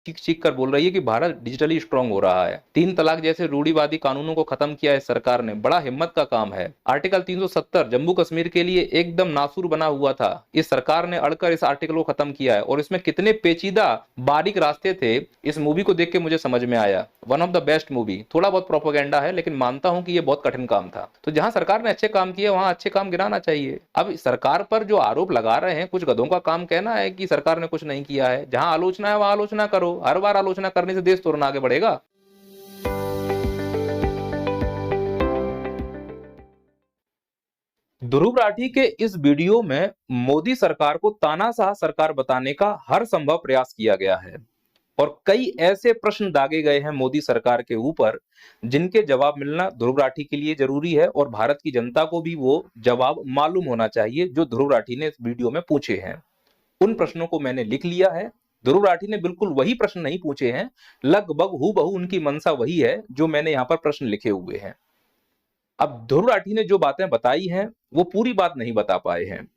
चीख चीख कर बोल रही है कि भारत डिजिटली स्ट्रांग हो रहा है। 3 तलाक जैसे रूढ़िवादी कानूनों को खत्म किया है सरकार ने, बड़ा हिम्मत का काम है। आर्टिकल 370 जम्मू कश्मीर के लिए एकदम नासूर बना हुआ था, इस सरकार ने अड़कर इस आर्टिकल को खत्म किया है। और इसमें कितने पेचीदा बारीक रास्ते थे, इस मूवी को देख के मुझे समझ में आया। One of the best movie. थोड़ा बहुत प्रोपेगेंडा है, लेकिन मानता हूं कि ये बहुत कठिन काम था। तो जहां सरकार ने अच्छे काम किए वहां अच्छे काम गिनाना चाहिए। अब सरकार पर जो आरोप लगा रहे हैं, कुछ गधों का काम कहना है कि सरकार ने कुछ नहीं किया है। जहां आलोचना है वहां आलोचना करो। हर बार आलोचना करने से देश तुरंत आगे बढ़ेगा। ध्रुव राठी के इस वीडियो में मोदी सरकार को तानाशाह सरकार बताने का हर संभव प्रयास किया गया है और कई ऐसे प्रश्न दागे गए हैं मोदी सरकार के ऊपर जिनके जवाब मिलना ध्रुव राठी के लिए जरूरी है और भारत की जनता को भी वो जवाब मालूम होना चाहिए जो ध्रुव राठी ने इस वीडियो में पूछे हैं। उन प्रश्नों को मैंने लिख लिया है। ध्रुव राठी ने बिल्कुल वही प्रश्न नहीं पूछे हैं, लगभग हूबहू उनकी मंशा वही है जो मैंने यहां पर प्रश्न लिखे हुए हैं। अब ध्रुव राठी ने जो बातें बताई हैं वो पूरी बात नहीं बता पाए हैं,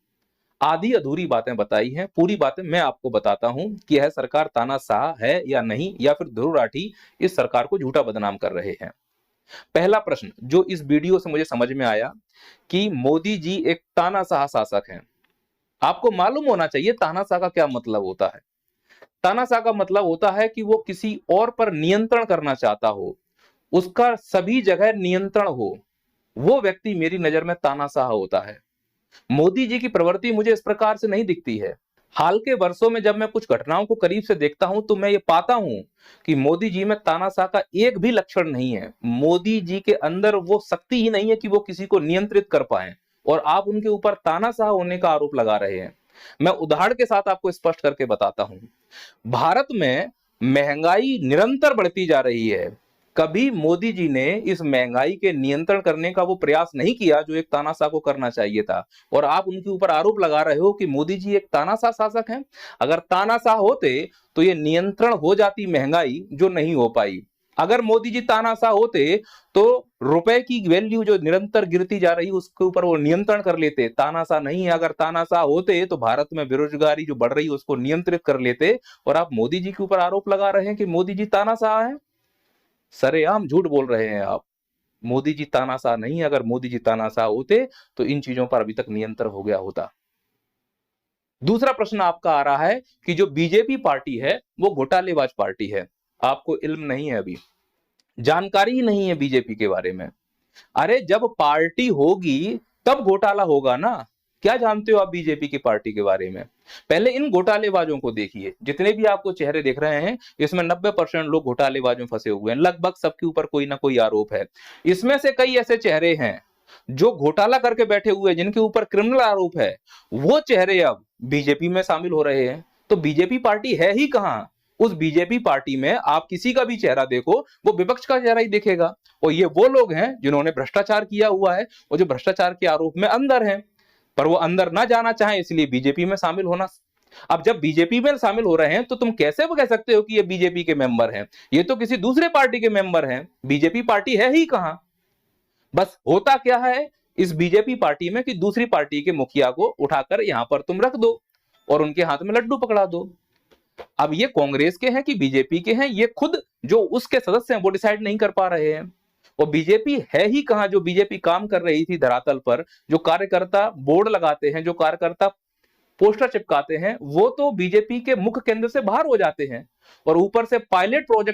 आधी अधूरी बातें बताई हैं। पूरी बातें मैं आपको बताता हूं कि यह सरकार तानाशाह है या नहीं, या फिर ध्रुव राठी इस सरकार को झूठा बदनाम कर रहे हैं। पहला प्रश्न जो इस वीडियो से मुझे समझ में आया कि मोदी जी एक तानाशाह शासक हैं। आपको मालूम होना चाहिए तानाशाह का क्या मतलब होता है। तानाशाह का मतलब होता है कि वो किसी और पर नियंत्रण करना चाहता हो, उसका सभी जगह नियंत्रण हो, वो व्यक्ति मेरी नजर में तानाशाह होता है। मोदी जी की प्रवृत्ति मुझे इस प्रकार से नहीं दिखती है। हाल के वर्षों में जब मैं कुछ घटनाओं को करीब से देखता हूं तो मैं ये पाता हूं कि मोदी जी में तानाशाह का एक भी लक्षण नहीं है। मोदी जी के अंदर वो शक्ति ही नहीं है कि वो किसी को नियंत्रित कर पाए, और आप उनके ऊपर तानाशाह होने का आरोप लगा रहे हैं। मैं उदाहरण के साथ आपको स्पष्ट करके बताता हूं। भारत में महंगाई निरंतर बढ़ती जा रही है। कभी मोदी जी ने इस महंगाई के नियंत्रण करने का वो प्रयास नहीं किया जो एक तानाशाह को करना चाहिए था, और आप उनके ऊपर आरोप लगा रहे हो कि मोदी जी एक तानाशाह शासक हैं। अगर तानाशाह होते तो ये नियंत्रण हो जाती महंगाई, जो नहीं हो पाई। अगर मोदी जी तानाशाह होते तो रुपए की वैल्यू जो निरंतर गिरती जा रही उसके ऊपर वो नियंत्रण कर लेते। तानाशाह नहीं है। अगर तानाशाह होते तो भारत में बेरोजगारी जो बढ़ रही है उसको नियंत्रित कर लेते। और आप मोदी जी के ऊपर आरोप लगा रहे हैं कि मोदी जी तानाशाह हैं। सरेआम झूठ बोल रहे हैं आप। मोदी जी तानाशाह नहीं। अगर मोदी जी तानाशाह होते तो इन चीजों पर अभी तक नियंत्रण हो गया होता। दूसरा प्रश्न आपका आ रहा है कि जो बीजेपी पार्टी है वो घोटालेबाज पार्टी है। आपको इल्म नहीं है, अभी जानकारी ही नहीं है बीजेपी के बारे में। अरे जब पार्टी होगी तब घोटाला होगा ना। क्या जानते हो आप बीजेपी की पार्टी के बारे में? पहले इन घोटालेबाजों को देखिए। जितने भी आपको चेहरे दिख रहे हैं इसमें 90% लोग घोटालेबाजों में फंसे हुए हैं। लगभग सबके ऊपर कोई ना कोई आरोप है। इसमें से कई ऐसे चेहरे हैं जो घोटाला करके बैठे हुए हैं, जिनके ऊपर क्रिमिनल आरोप है। वो चेहरे अब बीजेपी में शामिल हो रहे हैं। तो बीजेपी पार्टी है ही कहां? उस बीजेपी पार्टी में आप किसी का भी चेहरा देखो वो विपक्ष का चेहरा ही दिखेगा। और ये वो लोग हैं जिन्होंने भ्रष्टाचार किया हुआ है और जो भ्रष्टाचार के आरोप में अंदर हैं, पर वो अंदर ना जाना चाहें इसलिए बीजेपी में शामिल होना। अब जब बीजेपी में शामिल हो रहे हैं तो तुम कैसे वो कह सकते हो कि ये बीजेपी के मेंबर हैं? ये तो किसी दूसरे पार्टी के मेंबर हैं। बीजेपी पार्टी है ही कहां? बस होता क्या है इस बीजेपी पार्टी में कि दूसरी पार्टी के मुखिया को उठाकर यहां पर तुम रख दो और उनके हाथ में लड्डू पकड़ा दो। अब ये कांग्रेस के हैं कि बीजेपी के हैं, ये खुद जो उसके सदस्य हैं वो डिसाइड नहीं कर पा रहे हैं। और बीजेपी है ही कहां जो बीजेपी काम कर रही थी धरातल पर। जो कार्यकर्ता बोर्ड लगाते हैं, जो कार्यकर्ता पोस्टर चिपकाते हैं, वो तो बीजेपी के मुख्य केंद्र से बाहर हो जाते हैं और ऊपर से पायलट प्रोजेक्ट